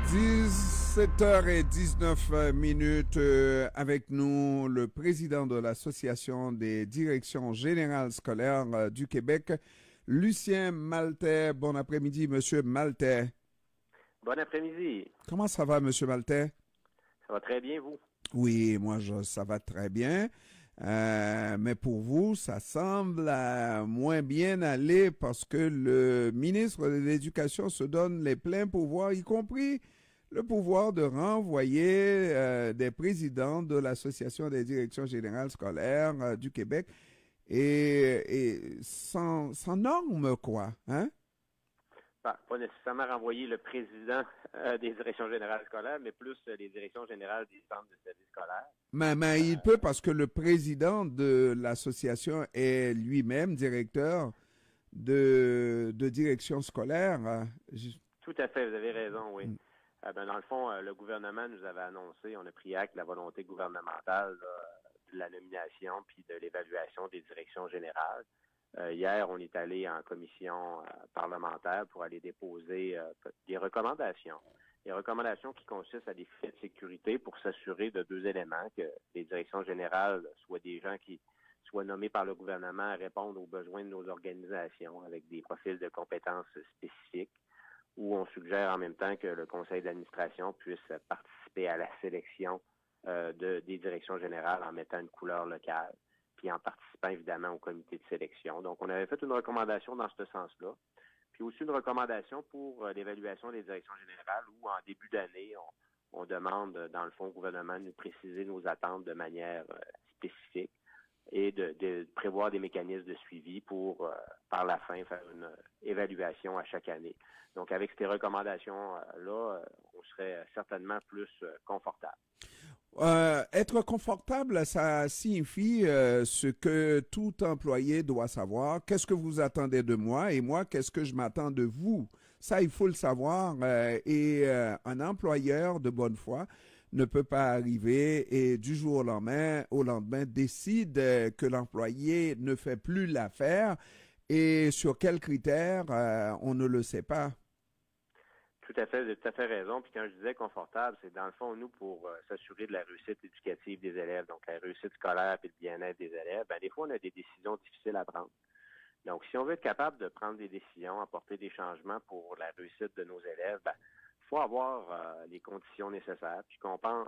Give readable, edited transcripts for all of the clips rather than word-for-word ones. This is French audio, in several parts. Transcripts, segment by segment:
17h19 avec nous le président de l'Association des directions générales scolaires du Québec, Lucien Maltais. Bon après-midi, Monsieur Maltais. Bon après-midi. Comment ça va, Monsieur Maltais? Ça va très bien, vous? Oui, moi, ça va très bien. Mais pour vous, ça semble moins bien aller parce que le ministre de l'Éducation se donne les pleins pouvoirs, y compris le pouvoir de renvoyer des présidents de l'Association des directions générales scolaires du Québec et sans normes, quoi, hein? Pas nécessairement renvoyer le président des directions générales scolaires, mais plus les directions générales des centres de services scolaires. Mais il peut parce que le président de l'association est lui-même directeur de direction scolaire. Tout à fait, vous avez raison, oui. Dans le fond, le gouvernement nous avait annoncé, on a pris acte de la volonté gouvernementale de la nomination puis de l'évaluation des directions générales. Hier, on est allé en commission parlementaire pour aller déposer des recommandations. Des recommandations qui consistent à des filets de sécurité pour s'assurer de deux éléments, que les directions générales soient des gens qui soient nommés par le gouvernement à répondre aux besoins de nos organisations avec des profils de compétences spécifiques, où on suggère en même temps que le conseil d'administration puisse participer à la sélection des directions générales en mettant une couleur locale, puis en participant évidemment au comité de sélection. Donc, on avait fait une recommandation dans ce sens-là. Puis aussi une recommandation pour l'évaluation des directions générales où, en début d'année, on demande, dans le fond, au gouvernement de nous préciser nos attentes de manière spécifique et de prévoir des mécanismes de suivi pour, par la fin, faire une évaluation à chaque année. Donc, avec ces recommandations-là, on serait certainement plus confortable. Être confortable, ça signifie ce que tout employé doit savoir. Qu'est-ce que vous attendez de moi et moi, qu'est-ce que je m'attends de vous? Ça, il faut le savoir. Un employeur de bonne foi ne peut pas arriver et du jour au lendemain, décide que l'employé ne fait plus l'affaire et sur quels critères, on ne le sait pas. Tout à fait, vous avez tout à fait raison. Puis quand je disais confortable, c'est dans le fond, nous, pour s'assurer de la réussite éducative des élèves, donc la réussite scolaire et le bien-être des élèves, des fois, on a des décisions difficiles à prendre. Donc, si on veut être capable de prendre des décisions, apporter des changements pour la réussite de nos élèves, il faut avoir les conditions nécessaires. Puis on pense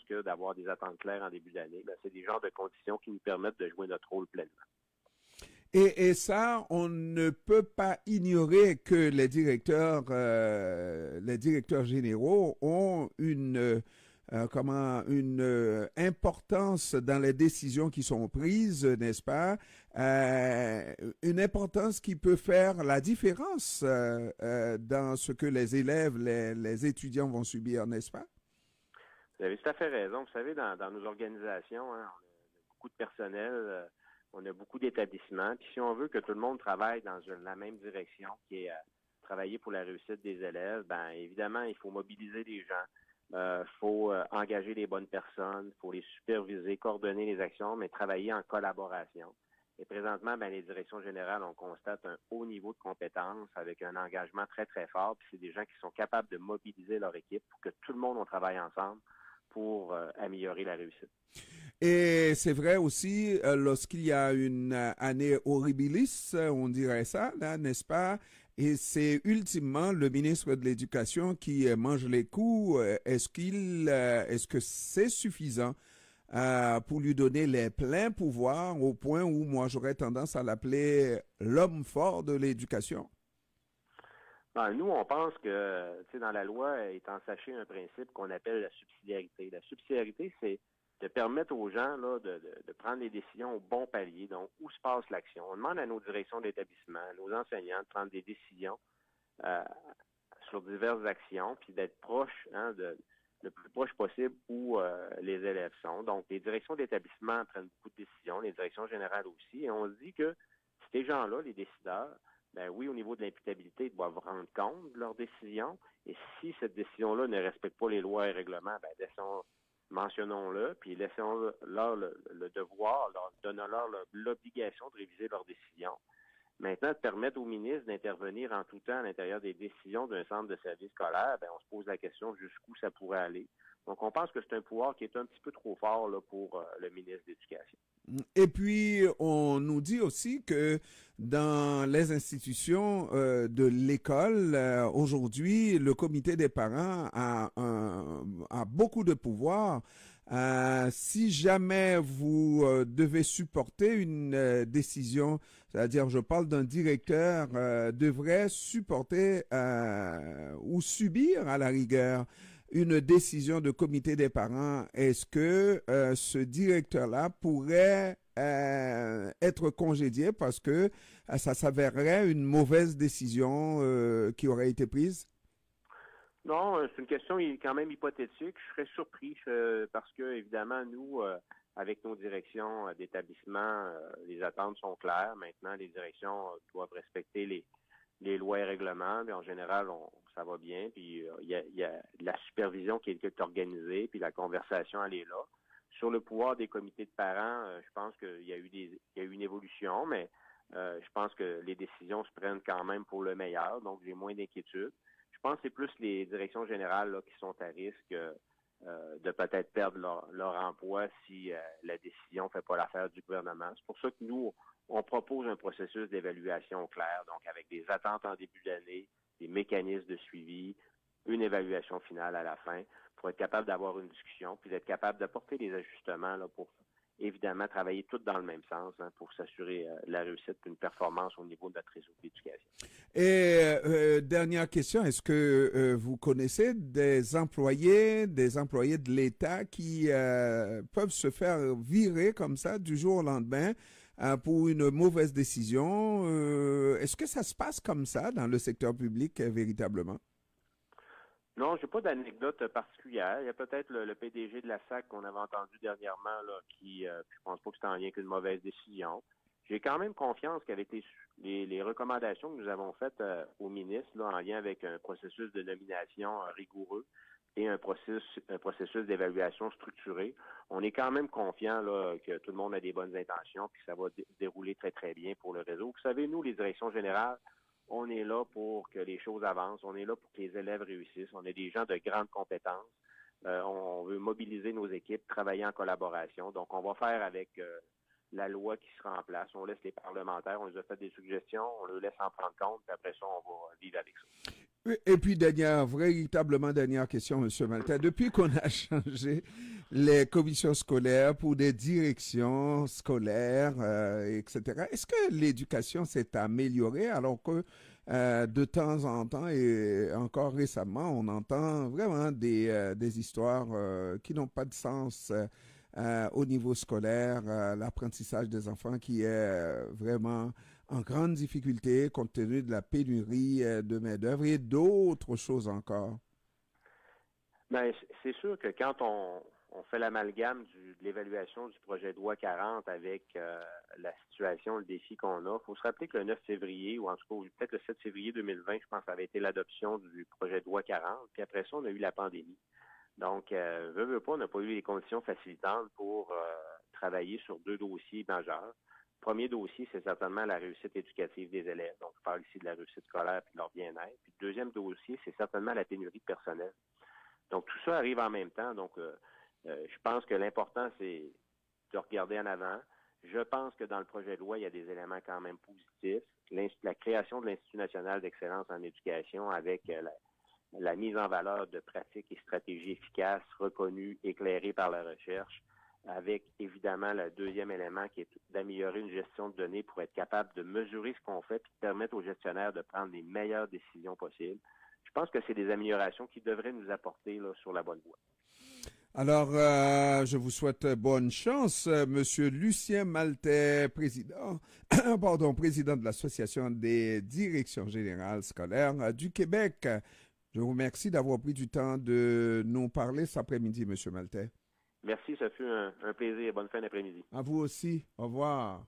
que d'avoir des attentes claires en début d'année, c'est des genres de conditions qui nous permettent de jouer notre rôle pleinement. Et ça, on ne peut pas ignorer que les directeurs généraux ont une importance dans les décisions qui sont prises, n'est-ce pas? Une importance qui peut faire la différence dans ce que les élèves, les étudiants vont subir, n'est-ce pas? Vous avez tout à fait raison. Vous savez, dans nos organisations, hein, on a beaucoup de personnel. On a beaucoup d'établissements. Puis si on veut que tout le monde travaille dans la même direction, qui est travailler pour la réussite des élèves, évidemment, il faut mobiliser les gens. Faut engager les bonnes personnes, faut les superviser, coordonner les actions, mais travailler en collaboration. Et présentement, les directions générales, on constate un haut niveau de compétence avec un engagement très, très fort. Puis c'est des gens qui sont capables de mobiliser leur équipe pour que tout le monde on travaille ensemble pour améliorer la réussite. Et c'est vrai aussi, lorsqu'il y a une année horribilis, on dirait ça, là, n'est-ce pas? Et c'est ultimement le ministre de l'Éducation qui mange les coups. Est-ce que c'est suffisant pour lui donner les pleins pouvoirs au point où moi j'aurais tendance à l'appeler l'homme fort de l'éducation? Nous, on pense que, dans la loi est ensaché un principe qu'on appelle la subsidiarité. La subsidiarité, c'est de permettre aux gens là, de prendre les décisions au bon palier, donc où se passe l'action. On demande à nos directions d'établissement, à nos enseignants de prendre des décisions sur diverses actions, puis d'être proche, le plus proche possible où les élèves sont. Donc, les directions d'établissement prennent beaucoup de décisions, les directions générales aussi, et on se dit que ces gens-là, les décideurs, oui, au niveau de l'imputabilité, ils doivent rendre compte de leurs décisions, et si cette décision-là ne respecte pas les lois et règlements, mentionnons-le, puis laissons-leur le devoir, donnons-leur l'obligation de réviser leurs décisions. Maintenant, de permettre au ministre d'intervenir en tout temps à l'intérieur des décisions d'un centre de service scolaire, ben, on se pose la question jusqu'où ça pourrait aller. Donc, on pense que c'est un pouvoir qui est un petit peu trop fort là, pour le ministre de l'Éducation. Et puis, on nous dit aussi que dans les institutions de l'école, aujourd'hui, le comité des parents a beaucoup de pouvoir. Si jamais vous devez supporter une décision, c'est-à-dire, je parle d'un directeur, devrait supporter ou subir à la rigueur une décision de comité des parents, est-ce que ce directeur-là pourrait être congédié parce que ça s'avérerait une mauvaise décision qui aurait été prise? Non, c'est une question quand même hypothétique. Je serais surpris parce que, évidemment, nous, avec nos directions d'établissement, les attentes sont claires. Maintenant, les directions doivent respecter les lois et règlements. Mais en général, ça va bien. Puis il y a de la supervision qui est organisée, puis la conversation, elle est là. Sur le pouvoir des comités de parents, je pense qu'il y a eu une évolution, mais je pense que les décisions se prennent quand même pour le meilleur. Donc, j'ai moins d'inquiétude. Je pense que c'est plus les directions générales là, qui sont à risque de peut-être perdre leur emploi si la décision ne fait pas l'affaire du gouvernement. C'est pour ça que nous, on propose un processus d'évaluation clair, donc avec des attentes en début d'année, des mécanismes de suivi, une évaluation finale à la fin, pour être capable d'avoir une discussion, puis d'être capable d'apporter des ajustements là, pour évidemment travailler tous dans le même sens pour s'assurer la réussite et une performance au niveau de notre réseau d'éducation. Et dernière question, est-ce que vous connaissez des employés de l'État qui peuvent se faire virer comme ça du jour au lendemain pour une mauvaise décision? Est-ce que ça se passe comme ça dans le secteur public véritablement? Non, j'ai pas d'anecdote particulière. Il y a peut-être le PDG de la SAC qu'on avait entendu dernièrement, là, qui je pense pas que c'est en lien qu'une mauvaise décision. J'ai quand même confiance qu'avec les recommandations que nous avons faites au ministre, là, en lien avec un processus de nomination rigoureux et un processus d'évaluation structuré, on est quand même confiant là, que tout le monde a des bonnes intentions puis que ça va dérouler très, très bien pour le réseau. Vous savez, nous, les directions générales, on est là pour que les choses avancent. On est là pour que les élèves réussissent. On est des gens de grandes compétences. On veut mobiliser nos équipes, travailler en collaboration. Donc, on va faire avec la loi qui sera en place. On laisse les parlementaires, on les a fait des suggestions, on les laisse en prendre compte, puis après ça, on va vivre avec ça. Et puis, véritablement dernière question, M. Maltais. Depuis qu'on a changé les commissions scolaires pour des directions scolaires, etc., est-ce que l'éducation s'est améliorée alors que de temps en temps et encore récemment, on entend vraiment des histoires qui n'ont pas de sens au niveau scolaire, l'apprentissage des enfants qui est vraiment en grande difficulté compte tenu de la pénurie de main-d'œuvre et d'autres choses encore? Bien, c'est sûr que quand on fait l'amalgame de l'évaluation du projet de loi 40 avec la situation, le défi qu'on a, il faut se rappeler que le 9 février, ou en tout cas peut-être le 7 février 2020, je pense que ça avait été l'adoption du projet de loi 40, puis après ça, on a eu la pandémie. Donc, veut pas, on n'a pas eu les conditions facilitantes pour travailler sur deux dossiers majeurs. Le premier dossier, c'est certainement la réussite éducative des élèves. Donc, je parle ici de la réussite scolaire et de leur bien-être. Puis le deuxième dossier, c'est certainement la pénurie de personnel. Donc, tout ça arrive en même temps. Donc, je pense que l'important, c'est de regarder en avant. Je pense que dans le projet de loi, il y a des éléments quand même positifs. La création de l'Institut national d'excellence en éducation avec la mise en valeur de pratiques et stratégies efficaces, reconnues, éclairées par la recherche, avec évidemment le deuxième élément qui est d'améliorer une gestion de données pour être capable de mesurer ce qu'on fait et de permettre aux gestionnaires de prendre les meilleures décisions possibles. Je pense que c'est des améliorations qui devraient nous apporter là, sur la bonne voie. Alors, je vous souhaite bonne chance, Monsieur Lucien Maltais, président de l'Association des directions générales scolaires du Québec. Je vous remercie d'avoir pris du temps de nous parler cet après-midi, M. Maltais. Merci, ça fut un plaisir. Bonne fin d'après-midi. À vous aussi. Au revoir.